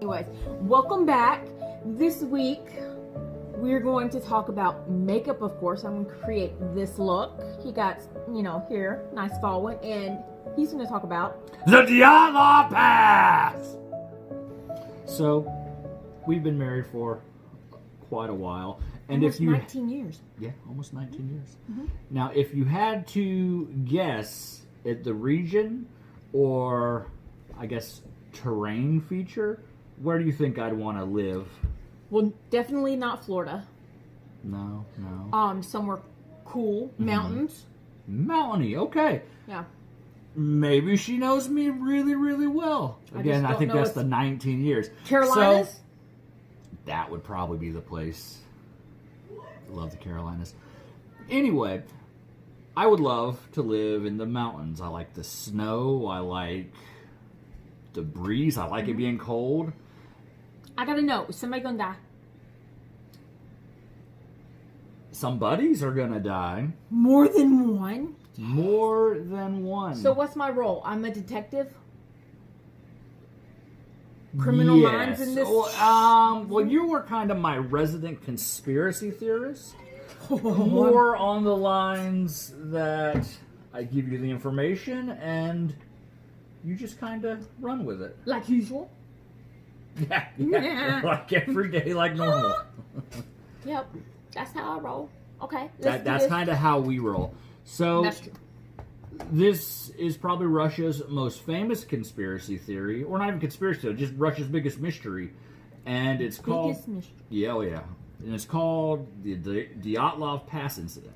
Anyways, welcome back. This week, we're going to talk about makeup, of course. I'm going to create this look. He got, here, nice fall one. And he's going to talk about the Dyatlv Pass! So, we've been married for quite a while. And almost if you 19 years. Yeah, almost 19 years. Mm-hmm. Now, if you had to guess at the region or, I guess, terrain feature, where do you think I'd want to live? Well, definitely not Florida. No. Somewhere cool, mountains. Mountainy, okay. Yeah. Maybe she knows me really, really well. Again, I think that's the 19 years. Carolinas? So, that would probably be the place. Love the Carolinas. Anyway, I would love to live in the mountains. I like the snow. I like the breeze. I like it being cold. I gotta know, is somebody gonna die? Some buddies are gonna die. More than one? More than one. So what's my role? I'm a detective? Criminal minds in this? Well, you were kind of my resident conspiracy theorist. More on the lines that I give you the information and you just kind of run with it. Like usual? Yeah. Like every day, like normal. Yep. That's how I roll. Okay. That's kind of how we roll. So, that's true. This is probably Russia's most famous conspiracy theory, or not even conspiracy theory, just Russia's biggest mystery. And it's called... Biggest mystery? Yeah, And it's called the Dyatlov Pass Incident.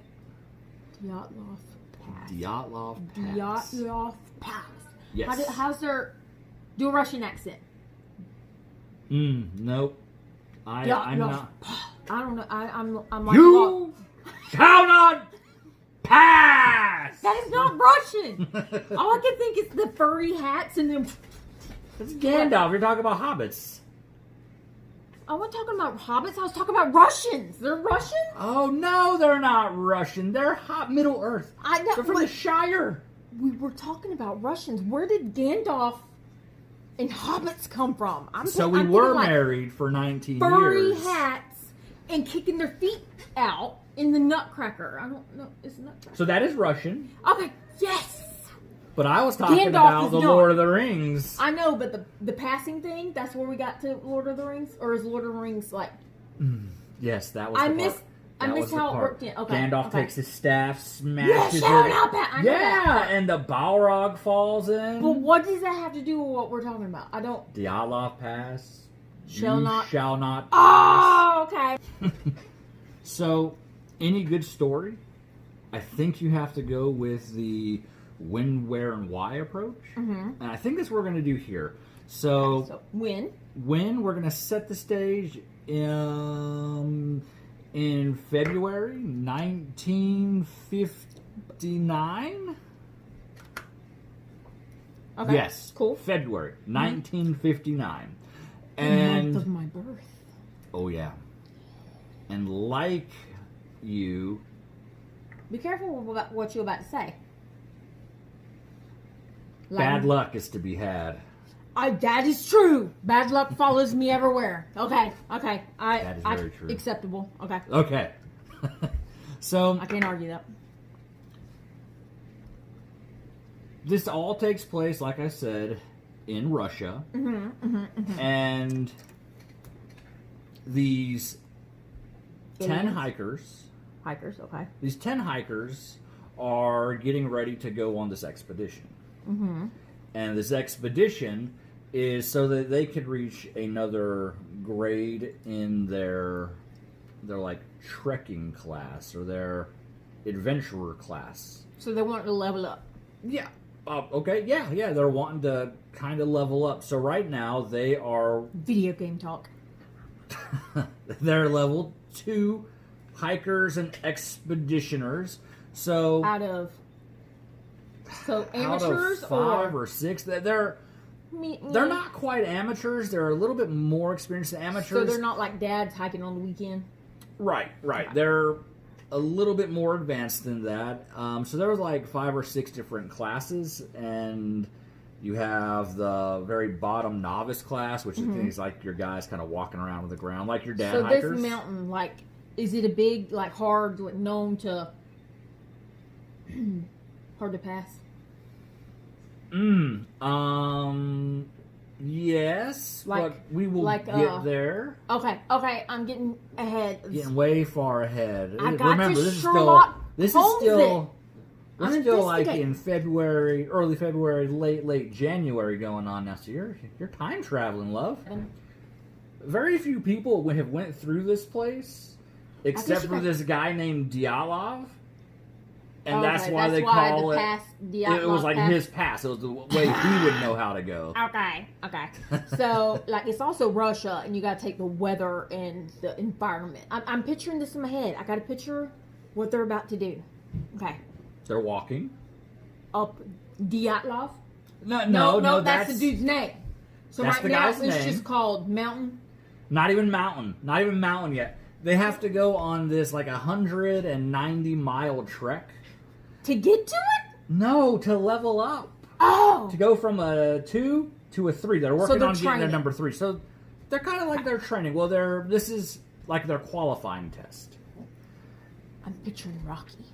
Dyatlov Pass. Dyatlov Pass. Dyatlov Pass. Yes. How's their... Do a Russian accent. Nope. I'm not... I don't know. I'm like... You shall not pass! That is not Russian! All I can think is the furry hats and them... It's Gandalf. You're talking about hobbits. I wasn't talking about hobbits. I was talking about Russians. They're Russian? Oh, no, they're not Russian. They're Middle Earth. I know. They're from the Shire. We were talking about Russians. Where did Gandalf and hobbits come from? We were married for 19 furry years. hats and kicking their feet out in the Nutcracker. I don't know. Is Nutcracker? So that is Russian. Okay. Yes. But I was talking Gandalf about is the not. Lord of the Rings. I know, but the passing thing, that's where we got to Lord of the Rings? Or is Lord of the Rings like... Yes, that was I the missed how it worked in. Okay. Gandalf takes his staff, I smashes it. know that. And the Balrog falls in. But what does that have to do with what we're talking about? I don't... Dyatlov Pass. Shall not pass. Oh, okay. So, any good story, I think you have to go with the when, where, and why approach. And I think that's what we're going to do here. So when we're going to set the stage in February 1959. Okay. Yes. Cool. February 1959. The And month of my birth. oh yeah. And like you, be careful about what you're about to say. bad luck is to be had. That is true. Bad luck follows me everywhere. Okay. That is very true. Acceptable. Okay. Okay. So I can't argue that. this all takes place, like I said, in Russia. And these 10 hikers. Okay. These 10 hikers are getting ready to go on this expedition. And this expedition is so that they could reach another grade in their like trekking class or their adventurer class. So they want to level up. Yeah. Okay. Yeah. They're wanting to kind of level up. So right now they are Video game talk. they're level 2 hikers and expeditioners. So Amateurs out of 5 or 6, they're not quite amateurs. They're a little bit more experienced than amateurs. So they're not like dads hiking on the weekend. Right. They're a little bit more advanced than that. So there was like 5 or 6 different classes, and You have the very bottom novice class, which is like your guys kind of walking around on the ground, like your dad so hikers. So this mountain, like, is it a big, like, hard, known to hard to pass? Yes, like, but we will get there. Okay, I'm getting ahead. Getting way far ahead. Remember, this is still like in February, early February, late January going on now. So you're time traveling, love. Very few people have went through this place, except for this guy named Dyatlov. And that's why they call it. It was like his pass. It was the way he would know how to go. Okay. So, like, it's also Russia, and you got to take the weather and the environment. I'm picturing this in my head. I got to picture what they're about to do. Okay. They're walking up Dyatlov. No, that's the dude's name. So that's right now it's just called Mountain. Not even mountain yet. They have to go on this like 190-mile trek. To get to it? No, to level up. Oh. To go from a 2 to a 3. They're working on getting their number 3. So they're kind of like their training. Well, this is like their qualifying test. I'm picturing Rocky.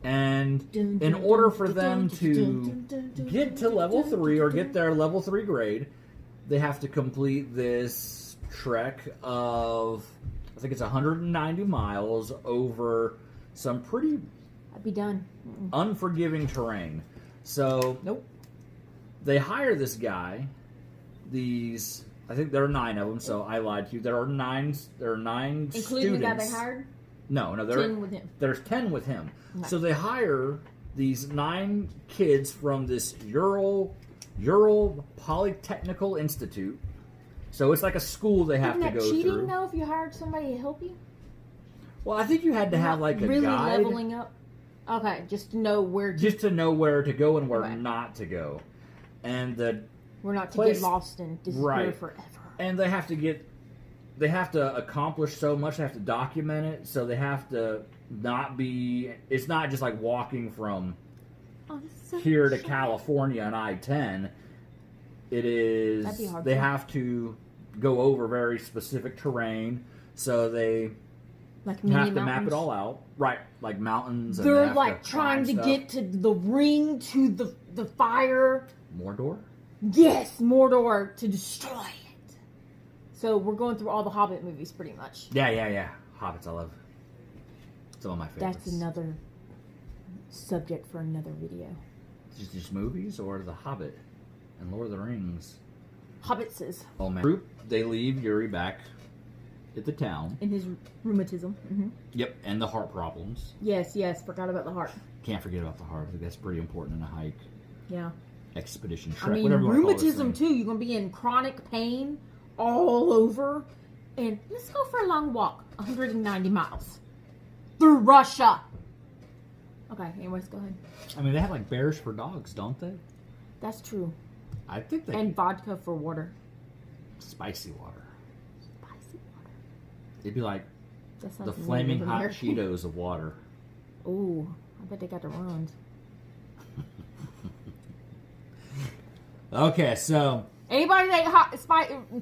And in order for them to get to level 3 or get their level 3 grade, they have to complete this trek of, I think it's 190 miles over some pretty... I'd be done. Unforgiving terrain. So they hire this guy. I think there are 9 of them. So I lied to you. There are 9 including students. The guy they hired. No, 10 with him. There's 10 with him. Okay. So they hire these 9 kids from this Ural Polytechnical Institute. So it's like a school they have to go through. Isn't that cheating though if you hired somebody to help you? Well, I think you had to have like a really guide. Leveling up. Okay, just to know where to... Just to know where to go and where not to go. And we're not to get lost and disappear forever. And they have to accomplish so much, they have to document it, so they have to it's not just like walking from here to California on I-10. It is, they have to go over very specific terrain, so they... Like have to map it all out. Right, like mountains. They're like trying to get to the ring, to the fire. Mordor? Yes, Mordor, to destroy it. So we're going through all the Hobbit movies pretty much. Yeah. Hobbits I love. Some of my favorites. That's another subject for another video. Just movies or The Hobbit and Lord of the Rings? Hobbitses. Oh man. Group, they leave Yuri back at the town. In his rheumatism. Mm-hmm. Yep, and the heart problems. Yes, forgot about the heart. Can't forget about the heart. I think that's pretty important in a hike. Yeah. Expedition trek, I mean, whatever you want to call rheumatism too. You're going to be in chronic pain all over. And let's go for a long walk. 190 miles. Through Russia. Okay, anyways, go ahead. I mean, they have like bears for dogs, don't they? That's true. I think they... And vodka for water. Spicy water. It'd be like the like flaming hot Cheetos of water. Ooh, I bet they got the runs. Okay, so... Anybody that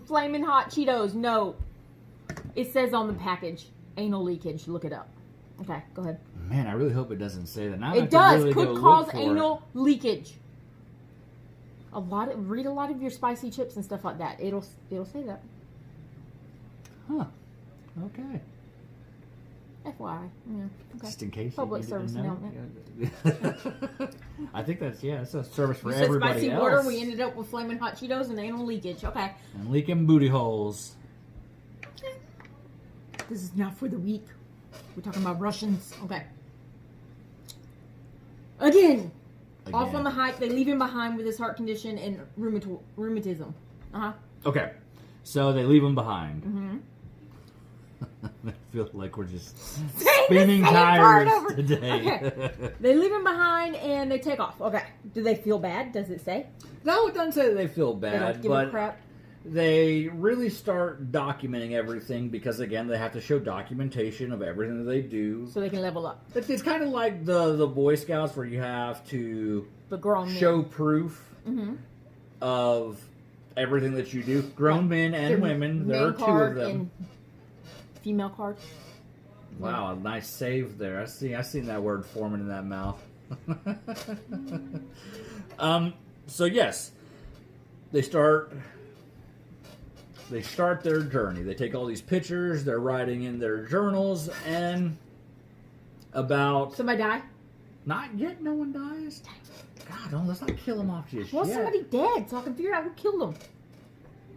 flaming hot Cheetos, no. It says on the package, anal leakage. Look it up. Okay, go ahead. Man, I really hope it doesn't say that. Now it does. Could cause anal leakage. Read a lot of your spicy chips and stuff like that. It'll say that. Huh. Okay. FYI. Yeah. Okay. Just in case. Public service announcement. I think that's a service for you everybody said spicy else. Water. We ended up with flaming hot Cheetos and anal leakage. Okay. And leaking booty holes. Okay. This is not for the weak. We're talking about Russians. Okay. Again. Off on the hike. They leave him behind with his heart condition and rheumatism. Okay. So they leave him behind. Mm-hmm. I feel like we're just spinning tires today. Okay. They leave him behind and they take off. Okay. Do they feel bad? Does it say? No, it doesn't say that they feel bad. They don't give a crap. They really start documenting everything because, again, they have to show documentation of everything that they do. So they can level up. It's kind of like the Boy Scouts where you have to show proof of everything that you do. Grown men and women. There are two of them. And female card. Wow, a nice save there. I seen that word forming in that mouth. So yes, they start their journey. They take all these pictures. They're writing in their journals, and about somebody die? Not yet. No one dies. God, let's not kill them off just well, yet. Somebody dead, so I can figure out who killed them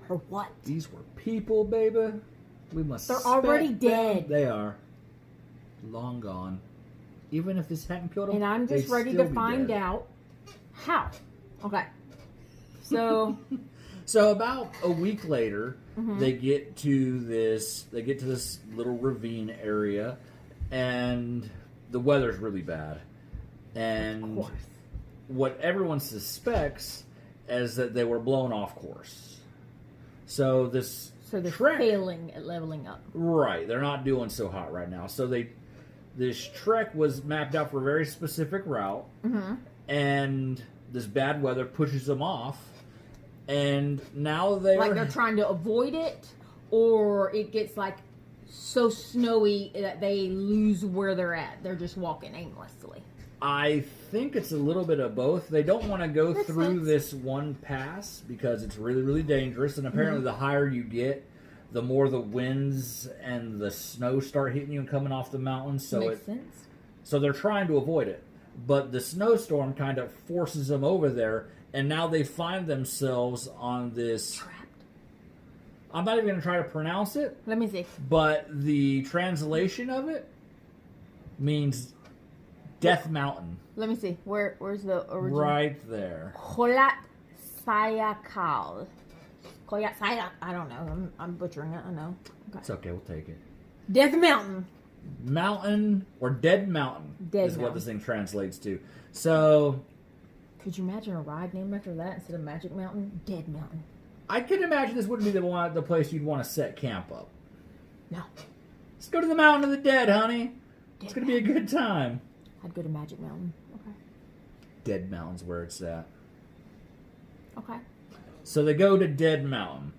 or what. These were people, baby. We must. They're already dead. Them. They are long gone. Even if this hadn't killed them, and I'm just ready to find out how. Okay. So. So about a week later, they get to this little ravine area, and the weather's really bad. And what everyone suspects is that they were blown off course. So they're failing at leveling up. Right, they're not doing so hot right now. So this trek was mapped out for a very specific route, and this bad weather pushes them off. And now they're trying to avoid it, or it gets like so snowy that they lose where they're at. They're just walking aimlessly. I think it's a little bit of both. They don't want to go through this one pass because it's really, really dangerous. And apparently the higher you get, the more the winds and the snow start hitting you and coming off the mountains. So Makes sense. So they're trying to avoid it. But the snowstorm kind of forces them over there. And now they find themselves on this... Trapped. I'm not even going to try to pronounce it. Let me see. But the translation of it means Death Mountain. Let me see. Where's the original? Right there. Kholat Sayakal. Kholat Sayak. I don't know. I'm butchering it. I know. Okay. It's okay. We'll take it. Death Mountain. Mountain or Dead Mountain Dead is Mountain. what this thing translates to. So... Could you imagine a ride named after that instead of Magic Mountain? Dead Mountain. I could imagine this wouldn't be the place you'd want to set camp up. No. Let's go to the Mountain of the Dead, honey. It's going to be a good time. I'd go to Magic Mountain. Okay. Dead Mountain's where it's at. Okay. So they go to Dead Mountain.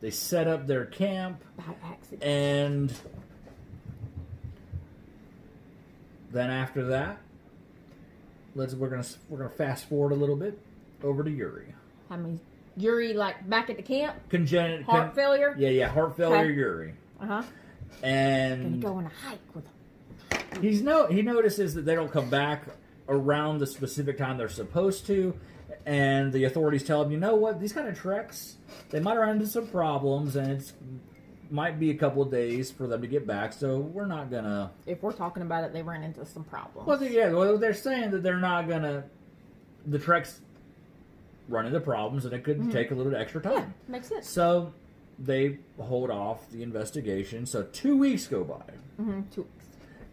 They set up their camp. By accident. And then after that, we're gonna fast forward a little bit over to Yuri. How many? Yuri, like back at the camp. Heart failure. Yeah, heart failure. Okay. Yuri. And gonna go on a hike with him. He notices that they don't come back around the specific time they're supposed to, and the authorities tell him, you know what, these kind of treks, they might run into some problems, and it's might be a couple of days for them to get back, so we're not gonna... If we're talking about it, they ran into some problems. Well, they're saying that they're not gonna... The treks run into problems, and it could take a little extra time. Yeah, makes sense. So they hold off the investigation, so 2 weeks go by. 2 weeks.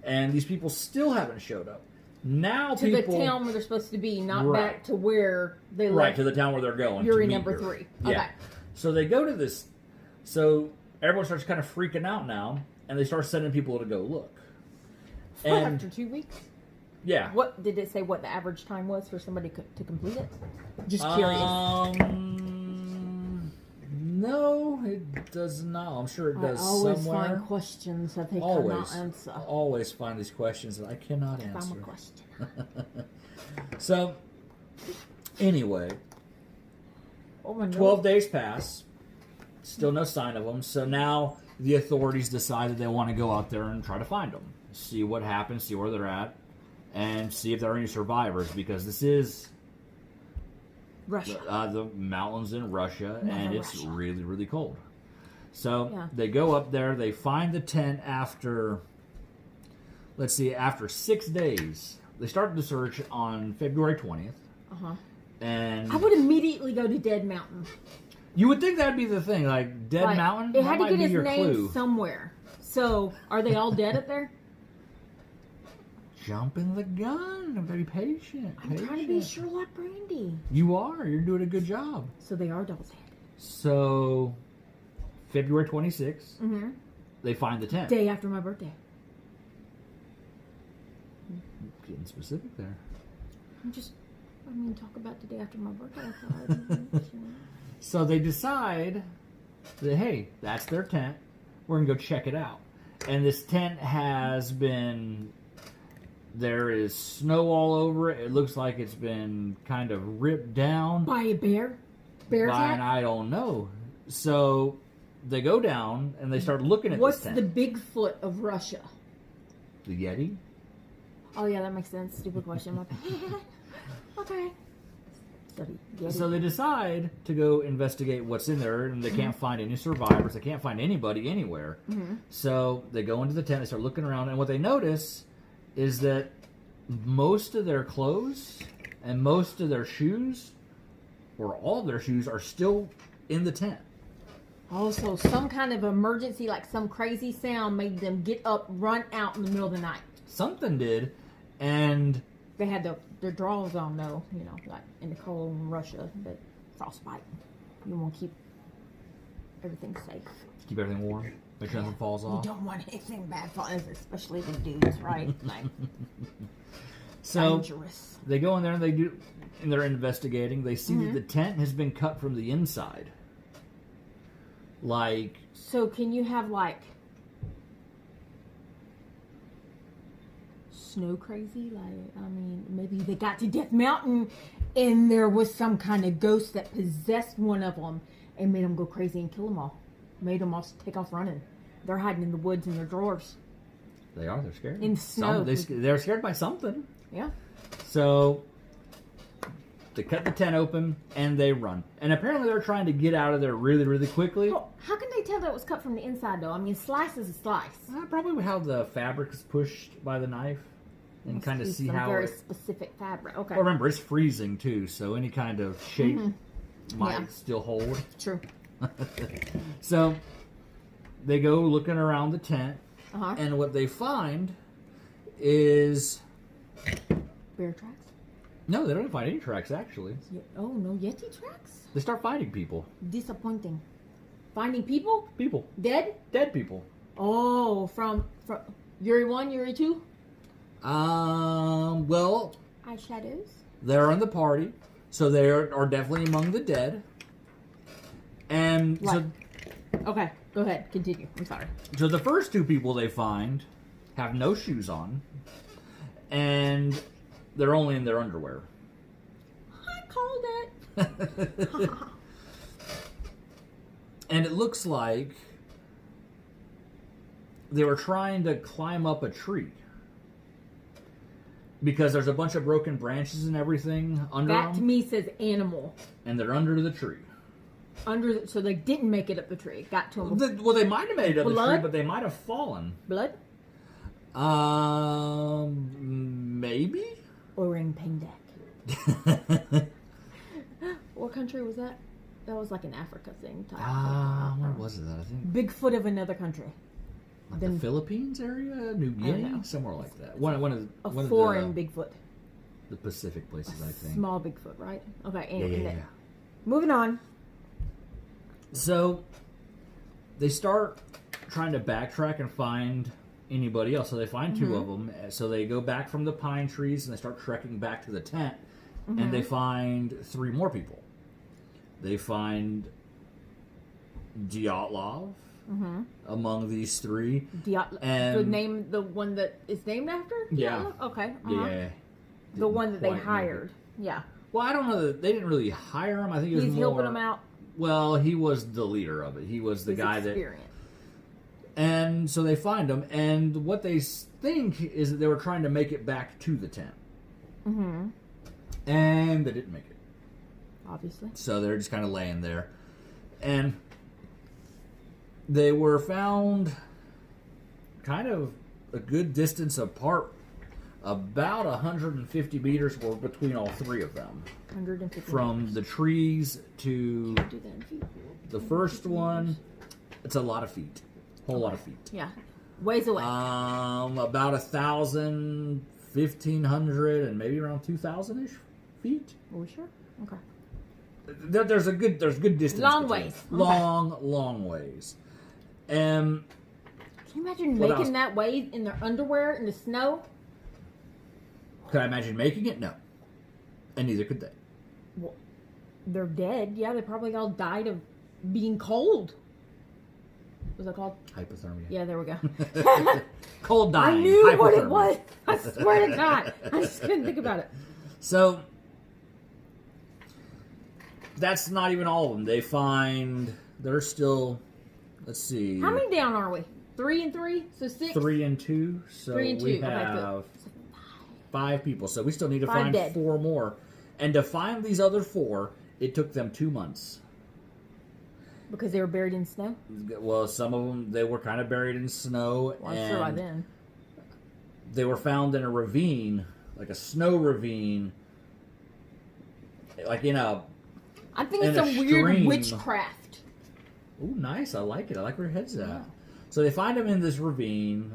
And these people still haven't showed up. Now to the town where they're supposed to be, not back to where they left. Right, to the town where they're going. Yuri number 3. Yeah. Okay. So they go to this... So... Everyone starts kind of freaking out now, and they start sending people to go look. And after 2 weeks? Yeah. What did it say? What the average time was for somebody to complete it? Just curious. No, it does not. I'm sure it does somewhere. I always find questions that they cannot answer. Always find these questions that I cannot answer. I'm a question. So, anyway, 12 days pass. Still no sign of them. So now the authorities decide that they want to go out there and try to find them. See what happens, see where they're at, and see if there are any survivors. Because this is Russia. The mountains in Russia, and it's really, really cold. So they go up there. They find the tent after 6 days. They started the search on February 20th. And I would immediately go to Dead Mountain. You would think that'd be the thing, like Dead Mountain. It had to get his name somewhere. So, are they all dead up there? Jumping the gun. I'm very patient. I'm trying to be Sherlock Brandy. You are. You're doing a good job. So they are all dead. So, February 26th, they find the tent. Day after my birthday. Getting specific there. Talk about the day after my birthday. I thought So they decide that, hey, that's their tent. We're going to go check it out. And this tent has been... There is snow all over it. It looks like it's been kind of ripped down. By a bear? Bear attack? I don't know. So they go down and they start looking at What's this tent. the Bigfoot of Russia? The Yeti? Oh, yeah, that makes sense. Stupid question. My bad. Okay. Yeti. So they decide to go investigate what's in there, and they can't find any survivors. They can't find anybody anywhere. So they go into the tent, they start looking around, and what they notice is that most of their clothes and most of their shoes, or all of their shoes, are still in the tent. Also, some kind of emergency, like some crazy sound, made them get up, run out in the middle of the night. Something did, and... They had their drawers on, though, you know, like in the cold in Russia, but frostbite. You want to keep everything safe. Keep everything warm. Make sure nothing falls off. You don't want anything bad falling, especially the dudes, right? Like, so dangerous. They go in there and they're investigating. They see that the tent has been cut from the inside. Like... So can you have, like, snow crazy? Like, I mean, maybe they got to Death Mountain and there was some kind of ghost that possessed one of them and made them go crazy and kill them all. Made them all take off running. They're hiding in the woods in their drawers. They are. They're scared. In the snow. They're scared by something. Yeah. So they cut the tent open and they run. And apparently they're trying to get out of there really, really quickly. Well, how can they tell that it was cut from the inside, though? I mean, slice is a slice. Probably how the fabric is pushed by the knife. And kind of see some how... very specific fabric. Okay. Well, remember, it's freezing, too. So any kind of shape might still hold. True. So they go looking around the tent. Uh-huh. And what they find is... Bear tracks? No, they don't find any tracks, actually. Oh, no Yeti tracks? They start finding people. Disappointing. Finding people? People. Dead? Dead people. Oh, from Yuri 1, Yuri 2? Well... Eyeshadows? They're in the party, so they are definitely among the dead. And right. Okay, go ahead. Continue. I'm sorry. So the first two people they find have no shoes on, and they're only in their underwear. I called it. And it looks like they were trying to climb up a tree. Because there's a bunch of broken branches and everything under them. That to me says animal. And they're under the tree. So they didn't make it up the tree. Got to them. Well, they might have made it up the Blood? tree, but they might have fallen. Blood? Maybe? Or in Pendak. What country was that? That was like an Africa thing. Where was it that? I think Bigfoot of another country. like the Philippines area, New Guinea, somewhere like that. One of foreign Bigfoot. The Pacific places, I think. Small Bigfoot, right? Okay. Yeah. Moving on. So they start trying to backtrack and find anybody else. So they find two of them. So they go back from the pine trees and they start trekking back to the tent. And they find three more people. They find Dyatlov among these three. Dyatlov, the one that is named after? Yeah. Dyatlov? Okay. Yeah. The one that they hired. Yeah. Well, I don't know. They didn't really hire him. I think it was He's more... helping them out. Well, he was the leader of it. He was the guy experience. And so they find him, and what they think is that they were trying to make it back to the tent. And they didn't make it. Obviously. So they're just kind of laying there. And they were found kind of a good distance apart. About 150 meters were between all three of them. 150 From meters. the trees to Do that in feet. the first one, it's a lot of feet. Whole lot of feet. Yeah. Ways away. About 1,000, 1,500, and maybe around 2,000-ish feet. Are we sure? Okay. There's good distance. Long between. ways. Long ways. And can you imagine making that way in their underwear in the snow? Could I imagine making it? No. And neither could they. they're dead. Yeah, they probably all died of being cold. What's that called? Hypothermia. Yeah, there we go. Cold dying. I knew what it hypothermia. was. I swear to God. I just couldn't think about it. So, that's not even all of them. They find there's still, let's see. How many down are we? 3 and 3? So 6? 3 and 2. So 3 and 2. we Okay, have good. 5 people. So we still need to 5 find dead. 4 more. And to find these other 4, it took them 2 months. Because they were buried in snow? Well, some of them, they were kind of buried in snow. Well, I'm and sure by then. they were found in a ravine, like a snow ravine. Like in a... I'm thinking in some a weird stream. witchcraft. Ooh, nice. I like it. I like where your head's at. Yeah. So they find him in this ravine,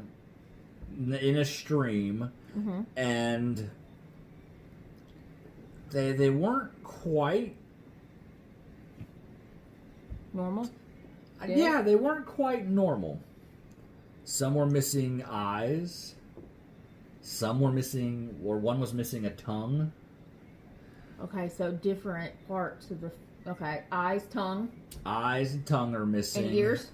in a stream, and they weren't quite... Normal? Yeah, they weren't quite normal. Some were missing eyes. Some were missing... Or one was missing a tongue. Okay, so different parts of the... Okay, eyes, tongue. Eyes and tongue are missing. And ears?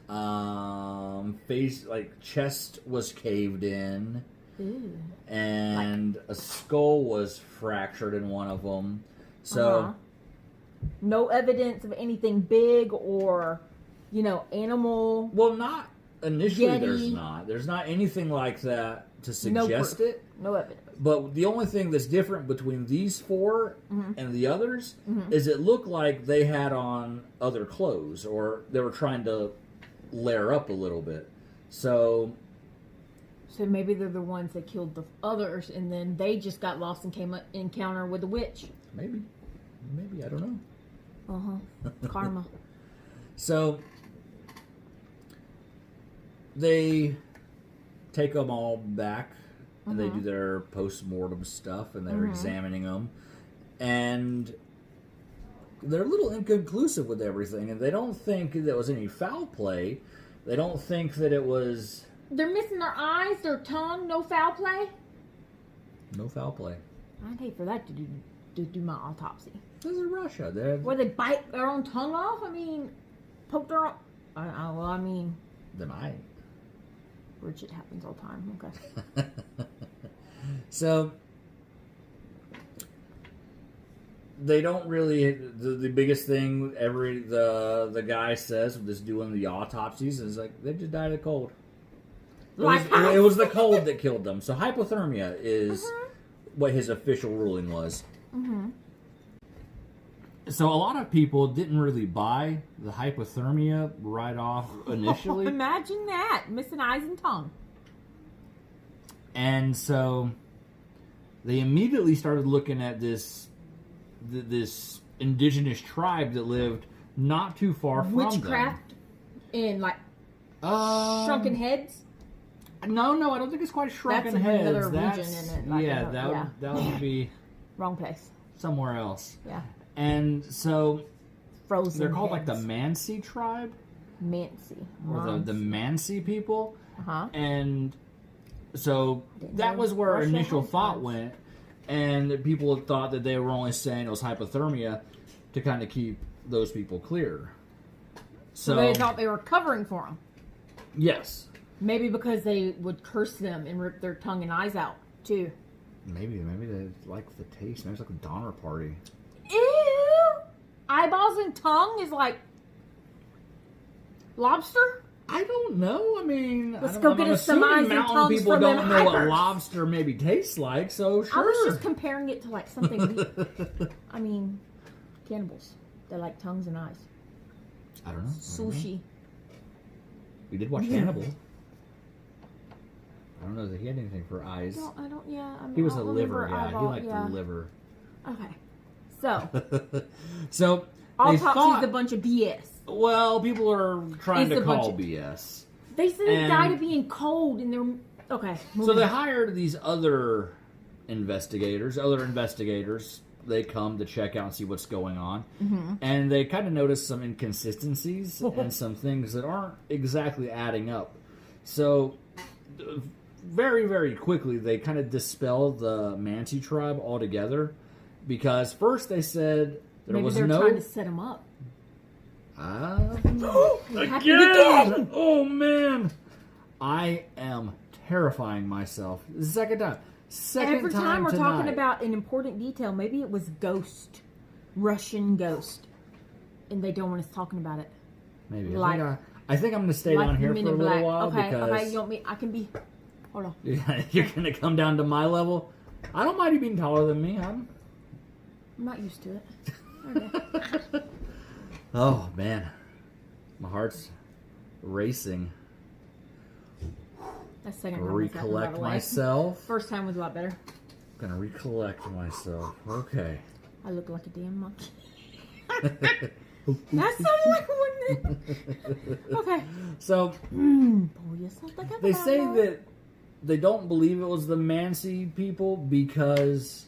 Face, like, chest was caved in. Ooh. And a skull was fractured in one of them. So, no evidence of anything big or, animal. well, not initially. Yeti. There's not anything like that to suggest proof. it. No evidence. But the only thing that's different between these 4 and the others is it looked like they had on other clothes, or they were trying to layer up a little bit. So maybe they're the ones that killed the others, and then they just got lost and came up encounter with the witch. maybe, I don't know. Karma. So they take them all back, and they do their post-mortem stuff, and they're examining them, and they're a little inconclusive with everything, and they don't think there was any foul play. They don't think that it was... They're missing their eyes, their tongue, no foul play? No foul play. I'd hate for that to do my autopsy. This is Russia. They're... Where they bite their own tongue off? I mean, poke their own... well, I mean... They might. Weird shit happens all the time. Okay. So they don't really. The biggest thing the guy says with this doing the autopsies is like they just died of cold. It was the cold that killed them. So hypothermia is what his official ruling was. So a lot of people didn't really buy the hypothermia right off initially. Imagine that. Missing eyes and tongue. And so they immediately started looking at this indigenous tribe that lived not too far from Witchcraft in like shrunken heads. No, I don't think it's quite shrunken That's heads. another region in it. Like that would be wrong place. somewhere else. Yeah. And so Frozen. they're called heads. like the Mancy Tribe, Mancy. or the Mancy people. And so Didn't that know was where Russia initial had thought tribes. went, and people thought that they were only saying it was hypothermia to kind of keep those people clear. So they thought they were covering for them. Yes. Maybe because they would curse them and rip their tongue and eyes out too. Maybe they like the taste. Maybe it's like a Donner Party. Ew! Eyeballs and tongue is like lobster? I don't know. I mean, Let's go get us some eyes and mountain tongues people from don't them know what hikers. lobster maybe tastes like, so sure. I was just comparing it to like something. I mean, cannibals. They like tongues and eyes. I don't know. Sushi. We did watch Hannibal. I don't know that he had anything for eyes. I don't. Yeah, I mean, He was I a don't liver remember guy. eyeball, He liked yeah. the liver. Okay, so So they autopsy's thought, a bunch of BS. well, people are trying It's to a bunch call of- BS. They said they And- died of being cold, and they're okay. So moving they on. hired these other investigators. They come to check out and see what's going on. And they kind of notice some inconsistencies and some things that aren't exactly adding up. So very, very quickly, they kind of dispelled the Mancy Tribe altogether. Because first they said There Maybe was they're no... trying to set him up. Again! Again! Oh, man! I am terrifying myself. The second time. Every time we're tonight. talking about an important detail, maybe it was ghost, Russian ghost, and they don't want us talking about it. Maybe. Like, I think I'm going to stay down here for a little while. Okay, because okay, you want me? I can be. Hold on. You're going to come down to my level? I don't mind you being taller than me. I'm not used to it. Okay. Oh, man. My heart's racing. That second time Recollect myself. First time was a lot better. I'm going to recollect myself. Okay. I look like a damn monkey. That sounded like one. Okay. So, pull yourself together. they say that they don't believe it was the Mancy people because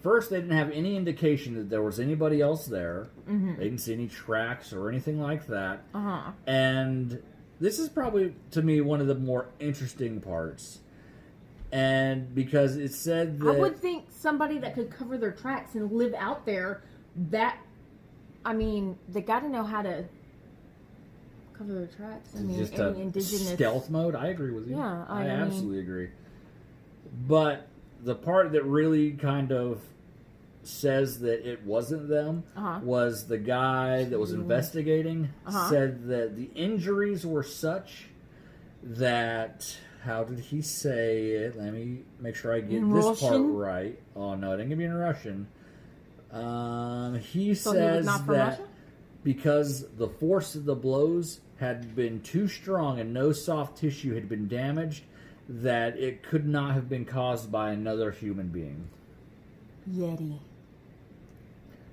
first they didn't have any indication that there was anybody else there. Mm-hmm. They didn't see any tracks or anything like that. Uh-huh. And this is probably, to me, one of the more interesting parts. And because it said that... I would think somebody that could cover their tracks and live out there, that... I mean, they got to know how to cover their tracks. I mean, just any indigenous... stealth mode? I agree with you. Yeah, I mean, absolutely agree. But the part that really kind of says that it wasn't them was the guy that was investigating said that the injuries were such that... How did he say it? Let me make sure I get this part right. Oh, no, it didn't give me in Russian. He says that because the force of the blows had been too strong and no soft tissue had been damaged, that it could not have been caused by another human being. Yeti.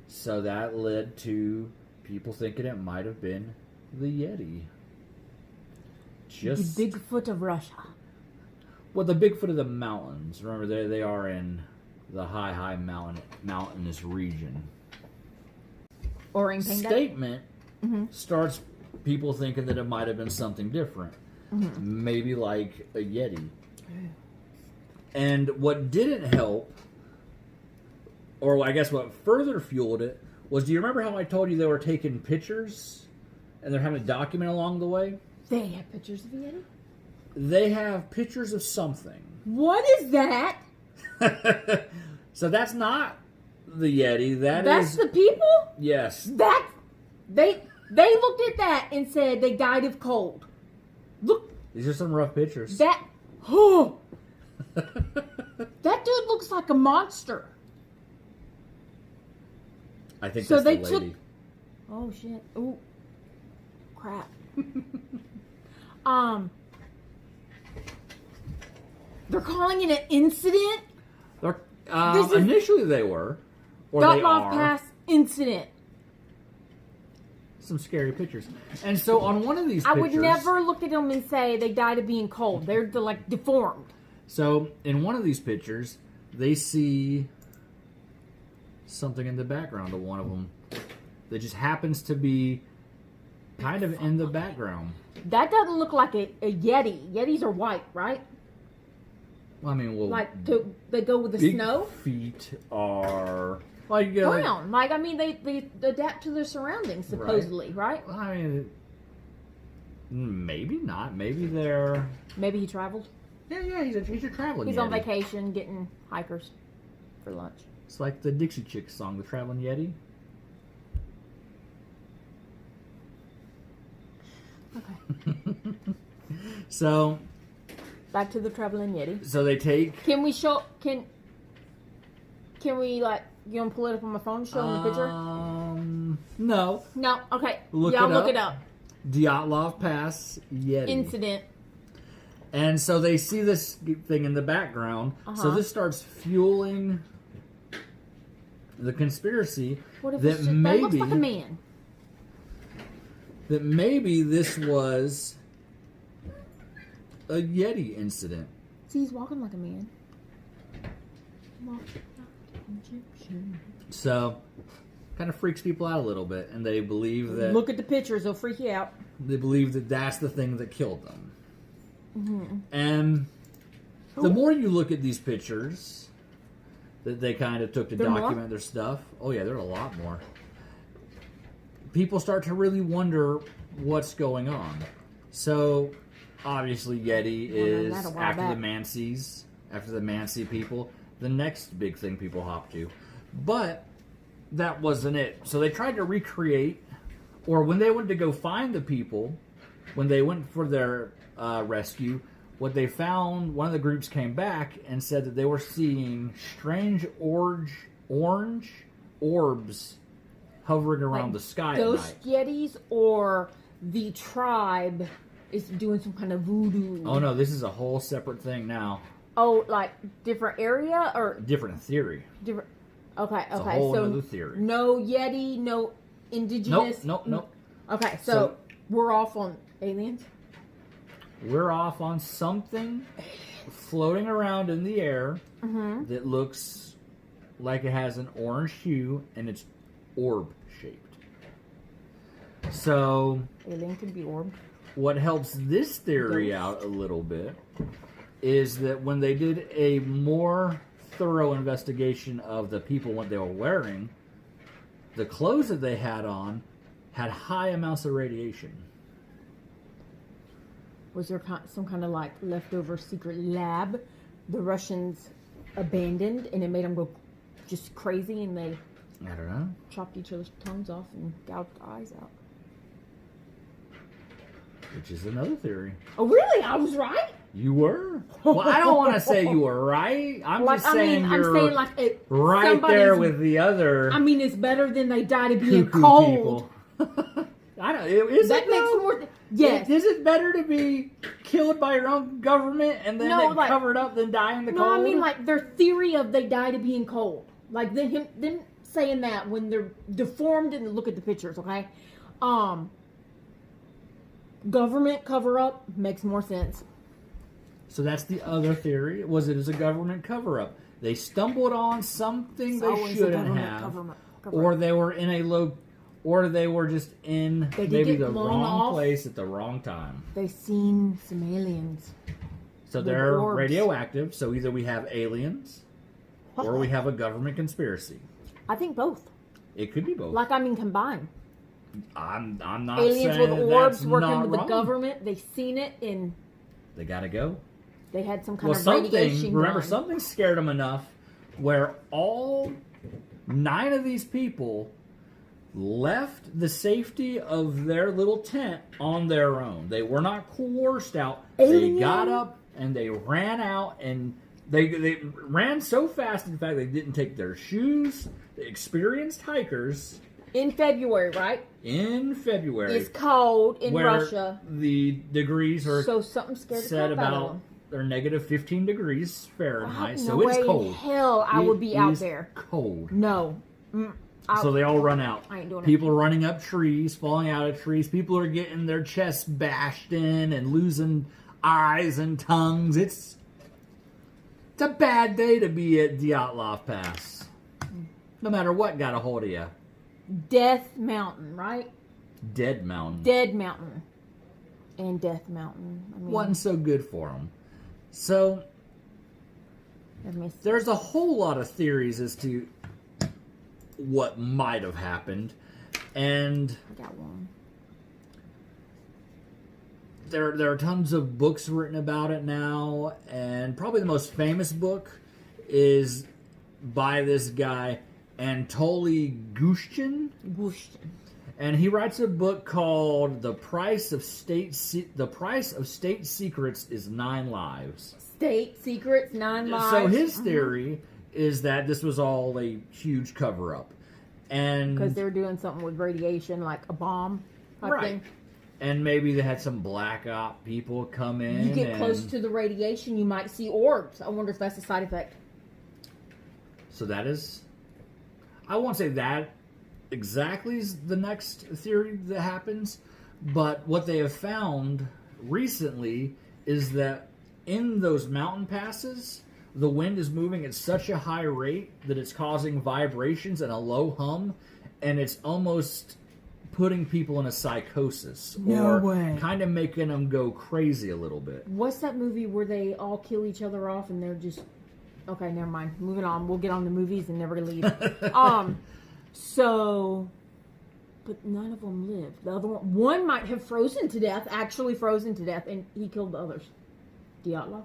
So that led to people thinking it might have been the Yeti. Just the Bigfoot of Russia. Well, the Bigfoot of the mountains. Remember, they are in the high mountainous region. Orangutan Statement starts people thinking that it might have been something different. Maybe like a Yeti. And what didn't help, or I guess what further fueled it, was, do you remember how I told you they were taking pictures and they're having a document along the way? They have pictures of a Yeti? They have pictures of something. What is that? So that's not the Yeti. That's the people? Yes. That they looked at that and said they died of cold. Look. These are some rough pictures. That that dude looks like a monster. I think so. That's the lady. Oh shit! Oh crap! They're calling it an incident. Initially, they were, or they Dyatlv are. Pass Incident. Some scary pictures. And so on one of these I pictures... would never look at them and say they died of being cold. They're like deformed. So in one of these pictures, they see something in the background of one of them that just happens to be kind of in the background. That doesn't look like a Yeti. Yetis are white, right? Well, I mean, they go with the big snow? Feet are... Like, brown. Like, I mean, they adapt to their surroundings, supposedly, right? Well, I mean, maybe not. Maybe they're... Maybe he traveled? Yeah, he's a traveling He's Yeti. on vacation getting hikers for lunch. It's like the Dixie Chicks song, The Traveling Yeti. Okay. So... Back to the Traveling Yeti. So they take... Can we show... Can we, like... You want to pull it up on my phone and show them the picture? No. No, okay. Look it up. Dyatlov Pass Yeti. Incident. And so they see this thing in the background. So this starts fueling the conspiracy that maybe... That looks like a man. That maybe this was a Yeti incident. See, he's walking like a man. So, kind of freaks people out a little bit, and they believe that... Look at the pictures, they'll freak you out. They believe that that's the thing that killed them. And the more you look at these pictures that they kind of took to document their stuff... Oh yeah, there are a lot more. people start to really wonder what's going on. So, obviously, Yeti is, after the Mancys, after the Mancy people, the next big thing people hop to. But that wasn't it. So they tried to recreate, or when they went to go find the people, when they went for their rescue, what they found, one of the groups came back and said that they were seeing strange orange orbs hovering around the sky at night. Ghost Yetis, or the tribe is doing some kind of voodoo? Oh no, this is a whole separate thing now. Oh, like different area or different theory? Different. Okay, it's a whole other theory. No Yeti, no indigenous. Nope. Okay, so we're off on aliens. We're off on something floating around in the air that looks like it has an orange hue and it's orb shaped. So alien could be orb. What helps this theory out a little bit is that when they did a more thorough investigation of the people, what they were wearing, the clothes that they had on had high amounts of radiation. Was there some kind of like leftover secret lab the Russians abandoned and it made them go just crazy and they, I don't know, chopped each other's tongues off and gouged eyes out? Which is another theory. Oh, really? I was right? You were? Well, I don't want to say you were right. I'm just saying you're right there with the other. I mean, it's better than they died of being cold. I don't. Is that it makes more? Yes. Is it better to be killed by your own government and then covered up than die in the cold? No, I mean like their theory of they died of being cold. Like them saying that when they're deformed and look at the pictures. Okay. Government cover up makes more sense. So that's the other theory. Was it as a government cover-up? They stumbled on something they shouldn't have, or they were in or they were just in maybe the wrong place at the wrong time. They seen some aliens. So they're radioactive. So either we have aliens, or we have a government conspiracy. I think both. It could be both. Like, I mean, combined. I'm not aliens saying with orbs working not with wrong. The government. They seen it and they gotta go. They had some kind of radiation. Remember, something scared them enough where all 9 of these people left the safety of their little tent on their own. They were not coerced out. They got up and they ran out, and they ran so fast, in fact, they didn't take their shoes. They experienced hikers. In February, right? In February. It's cold in Russia. The degrees are so something scared set about they're negative 15 degrees Fahrenheit, so it's cold. In hell, I would be out there. Cold. No. So they all run out. I ain't doing People running up trees, falling out of trees. People are getting their chests bashed in and losing eyes and tongues. It's a bad day to be at Dyatlov Pass. No matter what got a hold of you. Death Mountain, right? Dead Mountain. Dead Mountain. And Death Mountain. I mean, wasn't so good for them. So, there's a whole lot of theories as to what might have happened. And I got one. There are tons of books written about it now. And probably the most famous book is by this guy, Anatoly Gushkin. And he writes a book called "The Price of State Secrets is 9 Lives." State Secrets, 9 Lives. So his theory is that this was all a huge cover-up, and because they were doing something with radiation, like a bomb type thing. And maybe they had some black op people come in. You get close to the radiation, you might see orbs. I wonder if that's a side effect. So that is, I won't say that exactly is the next theory that happens, but what they have found recently is that in those mountain passes, the wind is moving at such a high rate that it's causing vibrations and a low hum, and it's almost putting people in a psychosis. No way. Kind of making them go crazy a little bit. What's that movie where they all kill each other off and they're just... Okay, never mind. Moving on. We'll get on the movies and never leave. So, But none of them lived. The other one might have frozen to death, actually frozen to death, and he killed the others. Dyatlov?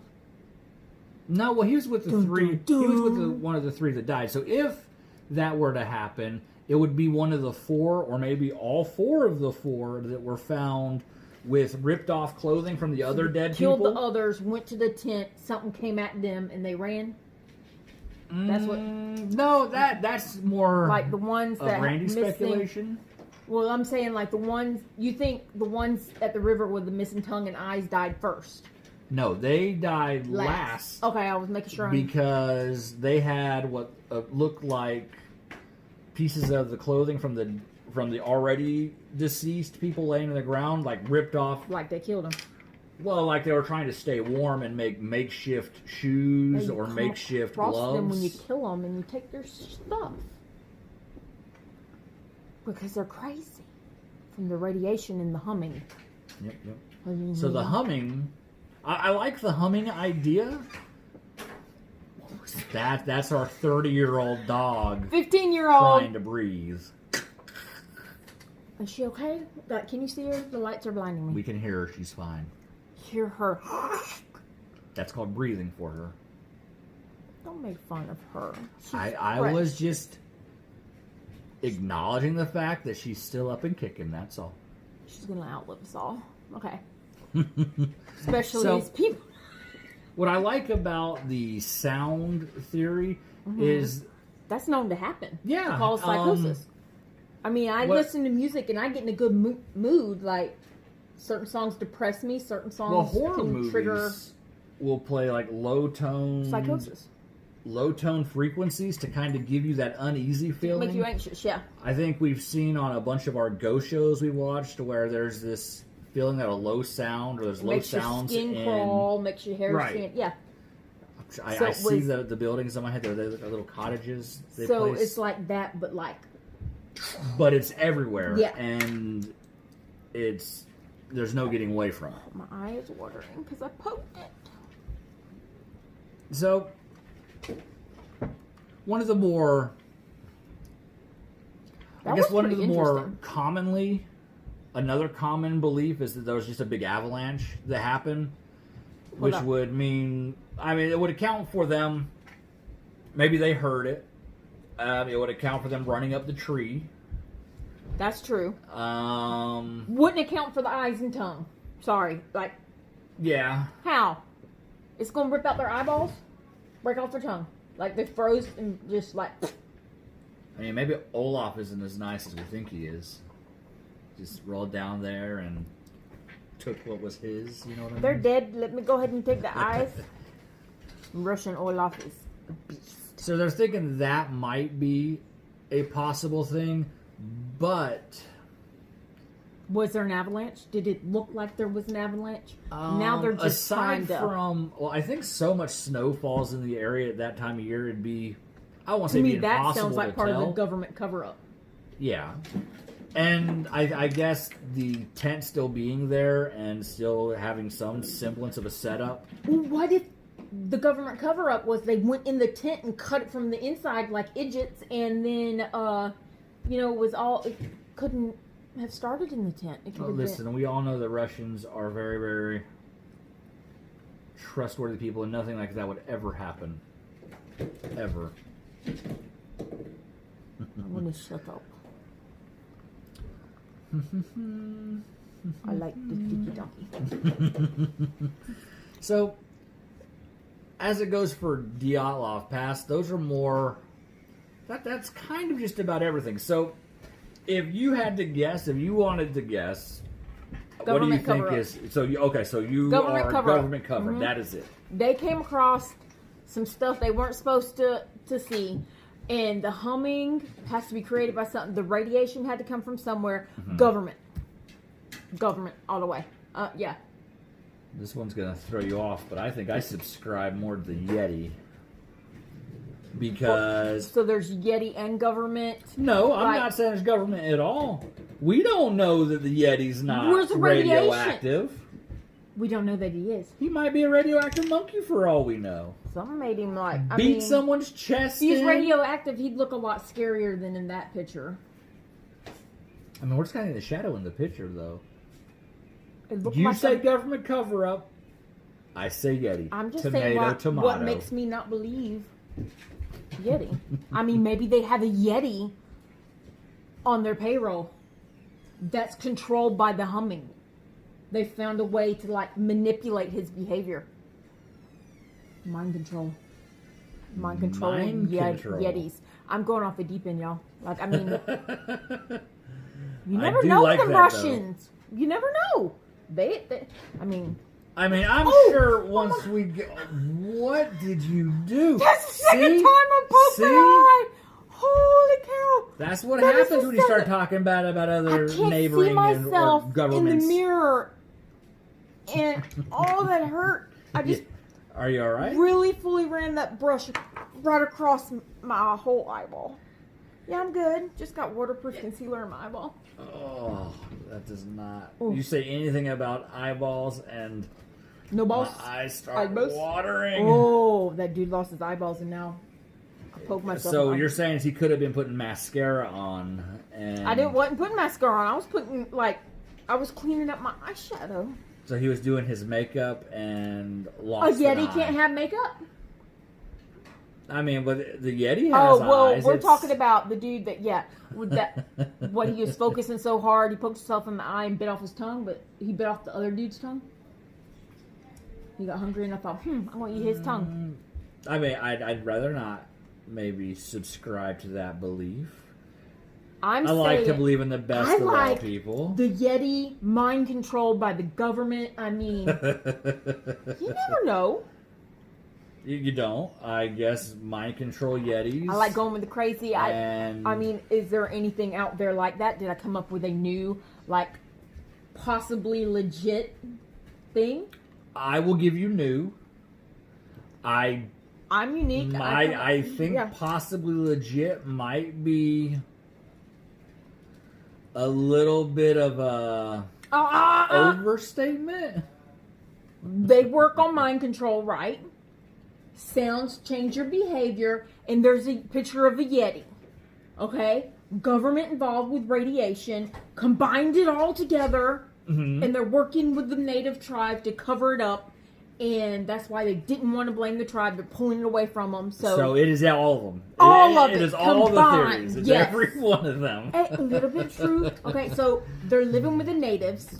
No, well, he was with the three. He was with one of the three that died. So if that were to happen, it would be one of the four, or maybe all four of the four that were found with ripped off clothing from the other dead killed people. The others, went to the tent, something came at them, and they ran. That's what. No, that's more like the ones that Brandy missing, speculation. Well, I'm saying like the ones you think the ones at the river with the missing tongue and eyes died first. No, they died last. Okay, I was making sure. Because they had what looked like pieces of the clothing from the already deceased people laying on the ground, like ripped off. Like they killed them. Well, like they were trying to stay warm and make makeshift shoes or makeshift gloves. Them when you kill them and you take their stuff. Because they're crazy from the radiation and the humming. Yep. So the humming, I like the humming idea. That's our 30-year-old dog. 15-year-old trying to breathe. Is she okay? Can you see her? The lights are blinding me. We can hear her. She's fine. Hear her. That's called breathing for her. Don't make fun of her. I was just acknowledging the fact that she's still up and kicking. That's all. She's gonna outlive us all. Okay. Especially these people. What I like about the sound theory is that's known to happen. Yeah, it's called psychosis. I mean, I listen to music and I get in a good mood. Like certain songs depress me. Certain songs horror can movies trigger will play like low tone psychosis. Low tone frequencies to kind of give you that uneasy feeling. Make you anxious, yeah. I think we've seen on a bunch of our ghost shows we watched where there's this feeling that a low sound or there's low sounds. Makes your skin crawl, makes your hair stand. Yeah. I see the buildings in my head. They're little cottages. So it's like that, but like. But it's everywhere. Yeah. And there's no getting away from it. My eye is watering because I poked it. So, one of the more, another common belief is that there was just a big avalanche that happened, which would mean, it would account for them, maybe they heard it, it would account for them running up the tree. That's true. Wouldn't account for the eyes and tongue. Sorry, Yeah. How? It's going to rip out their eyeballs? Break off their tongue? Like they froze and just like... maybe Olaf isn't as nice as we think he is. Just rolled down there and took what was his, you know what I mean? They're dead. Let me go ahead and take the eyes. Russian Olaf is a beast. So they're thinking that might be a possible thing, but... Was there an avalanche? Did it look like there was an avalanche? Now they're just aside from... Well, I think so much snow falls in the area at that time of year, it'd be... I won't say it'd be impossible to tell. To me, that sounds like part of the government cover-up. Yeah. And I guess the tent still being there and still having some semblance of a setup. Well, what if the government cover-up was they went in the tent and cut it from the inside like idiots, and then, it was all... It couldn't have started in the tent. Listen, we all know the Russians are very, very trustworthy people, and nothing like that would ever happen. Ever. I'm going to shut up. I like the tiki-taki. So, as it goes for Dyatlov Pass, those are more... That's kind of just about everything. So, if you had to guess, if you wanted to guess, what do you think is... So you are government cover. Mm-hmm. That is it. They came across some stuff they weren't supposed to see. And the humming has to be created by something. The radiation had to come from somewhere. Mm-hmm. Government all the way. Yeah. This one's going to throw you off, but I think I subscribe more to the Yeti. Because... So there's Yeti and government? No, I'm not saying there's government at all. We don't know that the Yeti's not radioactive. We don't know that he is. He might be a radioactive monkey for all we know. Something made him beat someone's chest. If he's radioactive, he'd look a lot scarier than in that picture. I mean, we're just kind of in the shadow in the picture, though. It looked You like say government cover-up. I say Yeti. I'm just tomato, saying tomato. what makes me not believe Yeti. I mean, maybe they have a Yeti on their payroll that's controlled by the humming. They found a way to like manipulate his behavior. Mind control. Mind control. Control. Yetis. I'm going off the deep end, y'all. Like, I mean, you I never do know like with the that, Russians. Though. You never know. I mean, I'm sure once we go. What did you do? That's the second time I poked my eye. Holy cow! That's what That is happens the when you start second- talking bad about other I can't neighboring see myself or governments. in the mirror, and all that hurt. I just Are you all right? really fully ran that brush right across my whole eyeball. Yeah, I'm good. Just got waterproof concealer in my eyeball. Oh, that does not. Ooh. You say anything about eyeballs and No balls. my eyes start Eyeballs? watering. Oh, that dude lost his eyeballs, and now I poke myself. So in you're the eye. saying he could have been putting mascara on, and I wasn't putting mascara on. I was putting I was cleaning up my eyeshadow. So he was doing his makeup and A lost. Yeti an eye. can't have makeup. I mean, but the Yeti has Oh well, eyes. we're It's- talking about the dude that with that what he was focusing so hard, he poked himself in the eye and bit off his tongue, but he bit off the other dude's tongue. He got hungry and I thought, I'm gonna eat his tongue. I mean, I'd rather not maybe subscribe to that belief. I like to believe in the best of all people. The Yeti, mind controlled by the government. I mean, you never know. You don't. I guess mind control Yetis. I like going with the crazy. I And mean, is there anything out there like that? Did I come up with a new, like, possibly legit thing? I will give you new. I'm unique. I think yeah. possibly legit might be a little bit of a overstatement. They work on mind control, right? Sounds change your behavior, and there's a picture of a Yeti. Okay? Government involved with radiation, combined it all together, and they're working with the native tribe to cover it up, and that's why they didn't want to blame the tribe. They're pulling it away from them. So it is all of them. All of it. It is all the combined. theories. It's Yes. every one of them. A little bit true. Okay, so they're living with the natives.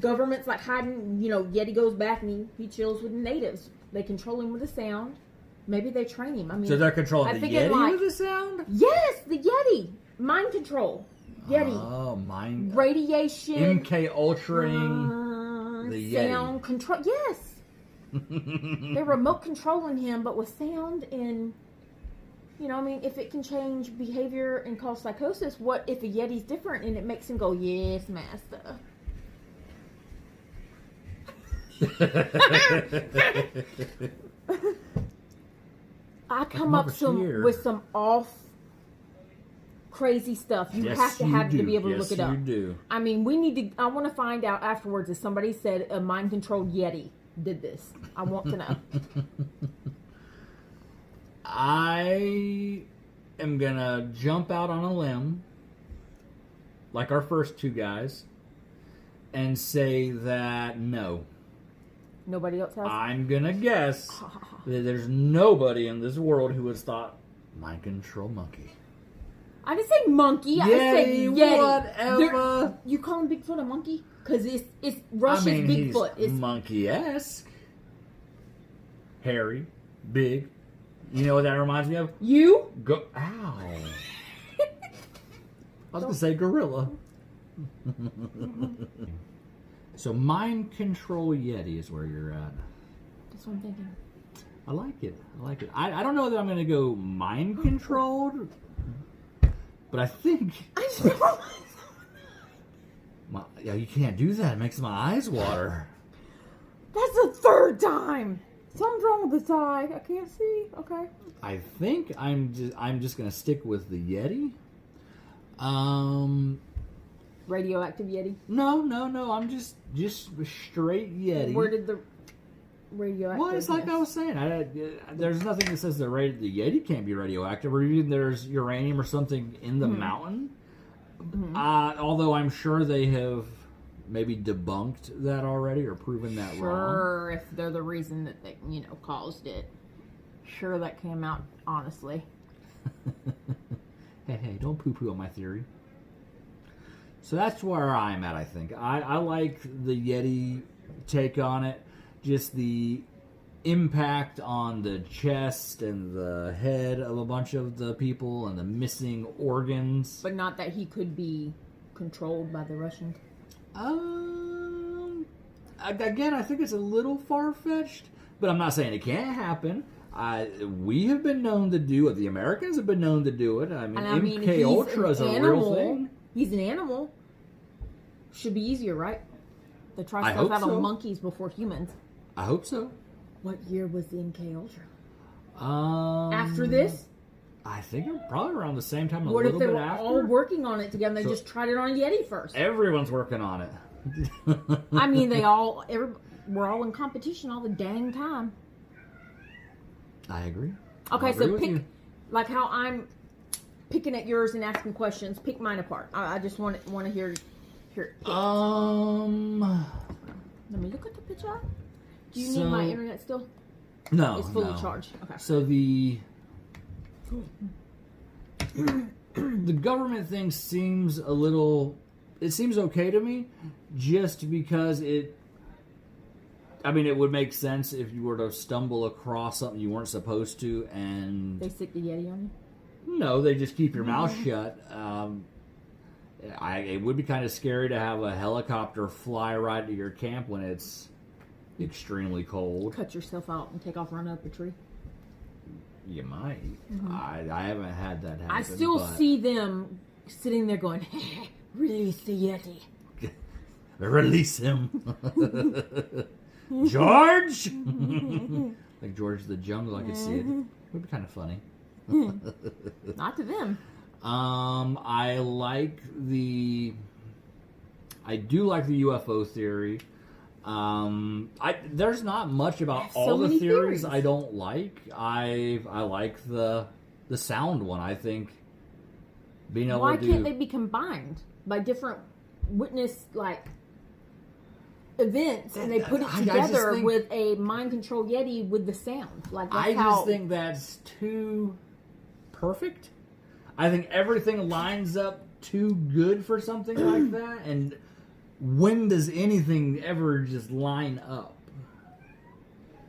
Government's like hiding, Yeti goes back and he chills with the natives. They control him with the sound. Maybe they train him. I mean, So they're controlling the Yeti with the sound? Yes, the Yeti. Mind control. Yeti. Oh, mind. Radiation. MK Ultraing the Yeti. Sound control. Yes. They're remote controlling him, but with sound and, if it can change behavior and cause psychosis, what if a Yeti's different and it makes him go, yes, master? I come up with some off crazy stuff. You have to be able to look it up. Yes, you do. I mean, I want to find out afterwards if somebody said a mind-controlled Yeti did this. I want to know. I am going to jump out on a limb, like our first two guys, and say that no. Nobody else has? I'm going to guess that there's nobody in this world who has thought, mind control monkey. I didn't say monkey. I said Yeti. Whatever. You call him Bigfoot a monkey? Because it's Russia's Bigfoot. He's monkey-esque. Hairy. Big. You know what that reminds me of? You? Ow. I was going to say gorilla. So mind control Yeti is where you're at. That's what I'm thinking. I like it. I don't know that I'm going to go mind controlled, but I think... Yeah, you can't do that. It makes my eyes water. That's the third time. Something's wrong with this eye. I can't see. Okay. I think I'm just going to stick with the Yeti. Radioactive Yeti? No. I'm just straight Yeti. Where did the radioactive... Well, it's like I was saying. There's nothing that says the Yeti can't be radioactive, or even there's uranium or something in the mountain. Although I'm sure they have maybe debunked that already or proven that wrong. Sure, if they're the reason that they, caused it. Sure, that came out honestly. Hey, don't poo-poo on my theory. So that's where I'm at, I think. I like the Yeti take on it. Just the impact on the chest and the head of a bunch of the people and the missing organs. But not that he could be controlled by the Russians. Again, I think it's a little far-fetched, but I'm not saying it can't happen. We have been known to do it. The Americans have been known to do it. I mean, MK Ultra is a real thing. He's an animal. Should be easier, right? They try I stuff hope out so. on monkeys before humans. I hope so. What year was the MK Ultra? After this? I think probably around the same time, What if little they bit were after. all working on it together and they just tried it on Yeti first? Everyone's working on it. I mean, we're all in competition all the dang time. I agree. Okay, agree so with pick, you. like how I'm picking at yours and asking questions, pick mine apart. I just want to hear it. Let me look at the picture. Do you need my internet still? No, It's fully charged. Okay. So the government thing seems a little. It seems okay to me, just because it. I mean, it would make sense if you were to stumble across something you weren't supposed to, and they stick the Yeti on you. No, they just keep your mouth shut. It would be kind of scary to have a helicopter fly right to your camp when it's extremely cold. Cut yourself out and take off running up a tree. You might. I haven't had that happen. I still see them sitting there going, release the Yeti. Release him. George! Like George the Jungle, I could see it. It would be kind of funny. Not to them. I do like the UFO theory. There's not much about all the theories I don't like. I like the sound one. I think being able to do... Why can't they be combined by different witness events and they put it together with a mind control Yeti with the sound? I just think that's too perfect. I think everything lines up too good for something like that, and when does anything ever just line up?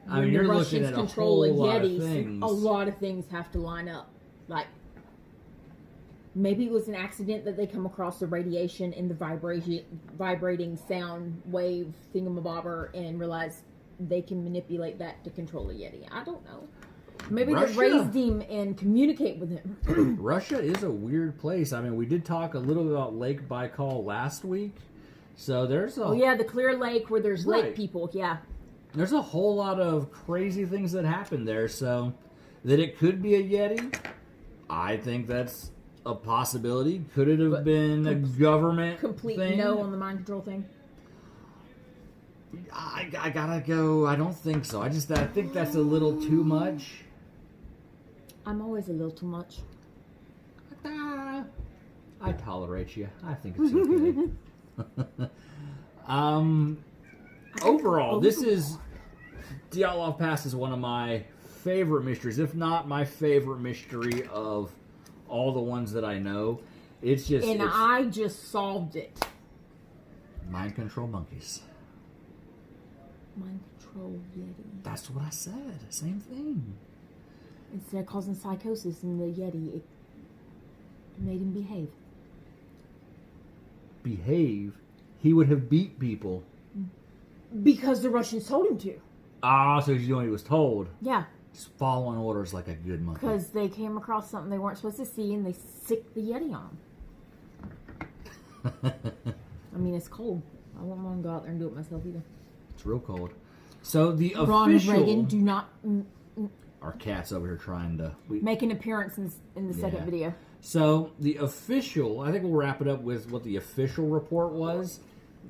I mean, you're looking at a whole lot of things. A lot of things have to line up. Like, maybe it was an accident that they come across the radiation in the vibrating sound wave thingamabobber and realize they can manipulate that to control a Yeti. I don't know. Maybe they raised him and communicate with him. Russia is a weird place. I mean, we did talk a little bit about Lake Baikal last week. So there's a... Oh, yeah, the Clear Lake where there's lake people, yeah. There's a whole lot of crazy things that happen there. So that it could be a Yeti, I think that's a possibility. Could it have been a government complete thing? No on the mind control thing? I gotta go. I don't think so. I think that's a little too much. I'm always a little too much. I tolerate you. I think it's okay. Overall, this is Dyatlov Pass is one of my favorite mysteries, if not my favorite mystery of all the ones that I know. I just solved it. Mind control monkeys. Mind control Yeti. That's what I said. Same thing. Instead of causing psychosis in the Yeti, it made him behave. Behave? He would have beat people. Because the Russians told him to. So he's doing what he was told. Yeah. Just following orders like a good monkey. Because they came across something they weren't supposed to see and they sicked the Yeti on him. I mean, it's cold. I wouldn't want to go out there and do it myself either. It's real cold. So the Ron official... and Reagan, do not... Our cat's over here trying to... make an appearance in the second video. So the official... I think we'll wrap it up with what the official report was.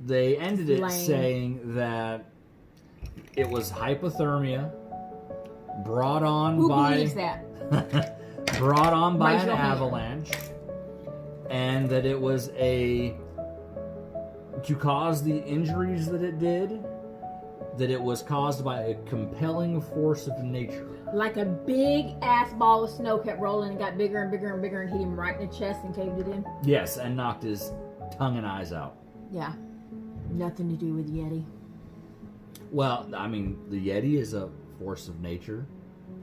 They ended it saying that it was hypothermia brought on by... Who believes that? brought on by an avalanche. and that it was to cause the injuries that it did, that it was caused by a compelling force of nature. Like a big ass ball of snow kept rolling and got bigger and bigger and bigger and hit him right in the chest and caved it in. Yes, and knocked his tongue and eyes out. Yeah. Nothing to do with Yeti. Well, I mean, the Yeti is a force of nature.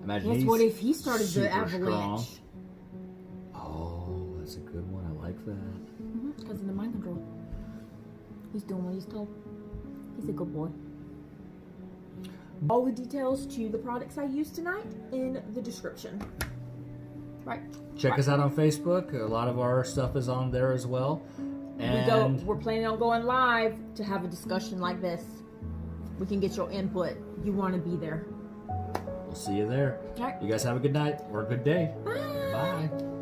Imagine Yes, he's what if he started the super avalanche? strong. Oh, that's a good one. I like that. Because of the mind control. He's doing what he's told. He's a good boy. All the details to the products I used tonight in the description. Right. Check us out on Facebook. A lot of our stuff is on there as well. And We're planning on going live to have a discussion like this. We can get your input. You want to be there. we'll see you there. All right. You guys have a good night or a good day. Bye. Bye.